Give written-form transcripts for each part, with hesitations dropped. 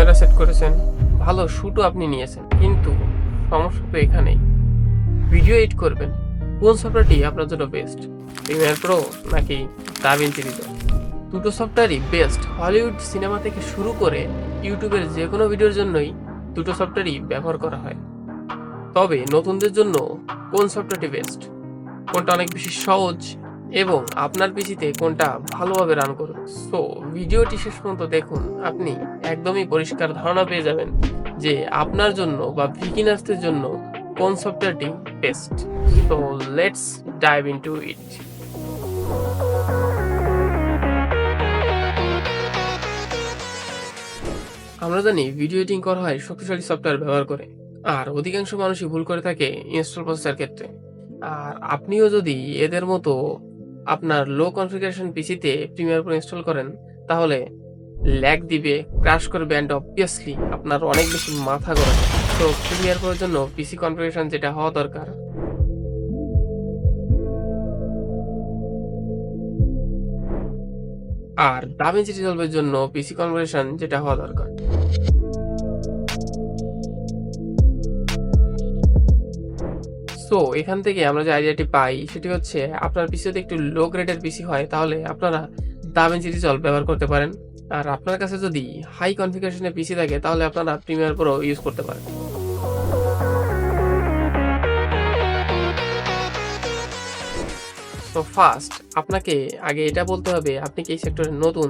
Camera set করেছেন, ভালো শ্যুটও আপনি নিয়েছেন, কিন্তু সমস্যা তো এখানেই। ভিডিও এডিট করবেন, কোন সফটওয়্যারটি আপনার জন্য বেস্ট? প্রিমিয়ার প্রো নাকি দাভিঞ্চি রিজলভ? দুটো সফটওয়্যারই বেস্ট। হলিউড সিনেমা থেকে শুরু করে ইউটিউবের যে কোনো ভিডিওর জন্যই দুটো সফটওয়্যারই ব্যবহার করা হয়। তবে নতুনদের জন্য কোন সফটওয়্যারটি বেস্ট? কোনটা অনেক বেশি সহজ এবং আপনার পিসিতে কোনটা ভালোভাবে রান করবে? সো ভিডিওটি শেষ পর্যন্ত দেখুন, আপনি একদমই পরিষ্কার ধারণা পেয়ে যাবেন যে আপনার জন্য বা বিগিনার্সদের জন্য কোন সফটওয়্যারটি best. So let's dive into ইট। আমরা জানি ভিডিও এডিটিং করা হয় শক্তিশালী সফটওয়্যার ব্যবহার করে, আর অধিকাংশ মানুষই ভুল করে থাকে ইনস্টল প্রসেসের ক্ষেত্রে। আর আপনিও যদি এদের মতো আপনার লো কনফিগারেশন পিসিতে প্রিমিয়ার প্রো ইনস্টল করেন, তাহলে ল্যাগ দিবে, ক্র্যাশ করবে, অ্যান্ড অবভিয়াসলি আপনার অনেক বেশি মাথা গরম। তো প্রিমিয়ার প্রোর জন্য পিসি কনফিগারেশন যেটা হওয়া দরকার, আর দাভিঞ্চি রিজলভের জন্য পিসি কনফিগারেশন যেটা হওয়া দরকার। সো এখান থেকে আমরা যে আইডিয়াটি পাই সেটি হচ্ছে, আপনার পিসি যদি একটু লো গ্রেডের পিসি হয় তাহলে আপনারা দাভিঞ্চি রিজলভ ব্যবহার করতে পারেন। আর আপনার কাছে যদি হাই কনফিগারেশনের পিসি থাকে তাহলে আপনারা প্রিমিয়ার প্রো ইউজ করতে পারেন। সো ফার্স্ট আপনাকে আগে এটা বলতে হবে আপনি কি এই সেক্টরে নতুন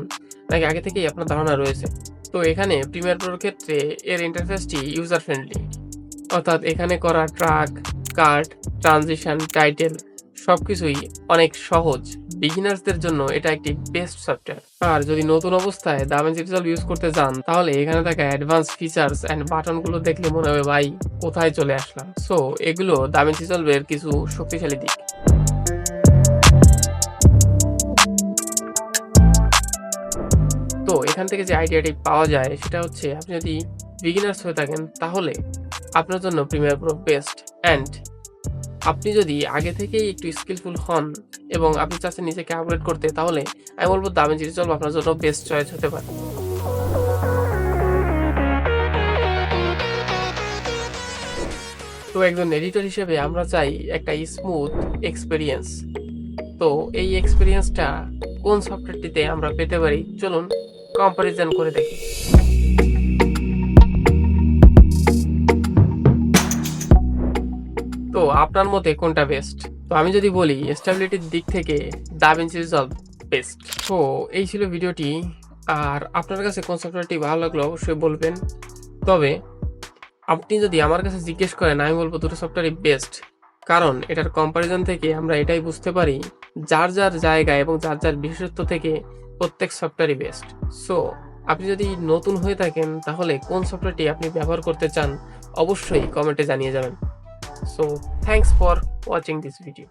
নাকি আগে থেকেই আপনার ধারণা রয়েছে। তো এখানে প্রিমিয়ার প্রোর ক্ষেত্রে এর ইন্টারফেসটি ইউজার ফ্রেন্ডলি, অর্থাৎ এখানে করা ট্র্যাক, কাট, ট্রানজিশন, টাইটেল সবকিছুই অনেক সহজ। বিগিনার্সদের জন্য এটা একটি বেস্ট সফটওয়্যার। আর যদি নতুন অবস্থায় দাভিঞ্চি রিজলভ ইউজ করতে যান তাহলে এখানে থাকা অ্যাডভান্স ফিচার্স অ্যান্ড বাটনগুলো দেখলে মনে হবে ভাই কোথায় চলে আসলাম। সো এগুলো দাভিঞ্চি রিজলভের কিছু শক্তিশালী দিক। তো এখান থেকে যে আইডিয়াটি পাওয়া যায় সেটা হচ্ছে, আপনি যদি বিগিনার্স হয়ে থাকেন তাহলে আপনার জন্য প্রিমিয়ার প্রো বেস্ট। অ্যান্ড আপনি যদি আগে থেকেই একটু স্কিলফুল হন এবং আপনি চাচ্ছেন নিজেকে আপগ্রেড করতে, তাহলে আমি বলবো দাভিঞ্চি রিজলভ আপনার জন্য বেস্ট চয়েস হতে পারে। তো একজন এডিটর হিসেবে আমরা চাই একটা স্মুথ এক্সপেরিয়েন্স। তো এই এক্সপেরিয়েন্সটা কোন সফটওয়্যারটিতে আমরা পেতে পারি, চলুন কম্পারিজন করে দেখি। তো আপনার মতে কোনটা বেস্ট? তো আমি যদি বলি স্টেবিলিটির দিক থেকে দাভিঞ্চি রিজলভ বেস্ট। তো এই ছিল ভিডিওটি। আর আপনার কাছে কোন সফটওয়্যারটি ভালো লাগলো অবশ্যই বলবেন। তবে আপনি যদি আমার কাছে জিজ্ঞেস করেন, আমি বলবো দুটো সফটওয়্যারই বেস্ট। কারণ এটার কম্পারিজন থেকে আমরা এটাই বুঝতে পারি যার যার জায়গা এবং যার যার বিশেষত্ব থেকে প্রত্যেক সফটওয়্যারই বেস্ট। সো আপনি যদি নতুন হয়ে থাকেন তাহলে কোন সফটওয়্যারটি আপনি ব্যবহার করতে চান অবশ্যই কমেন্টে জানিয়ে যাবেন। So thanks for watching this video.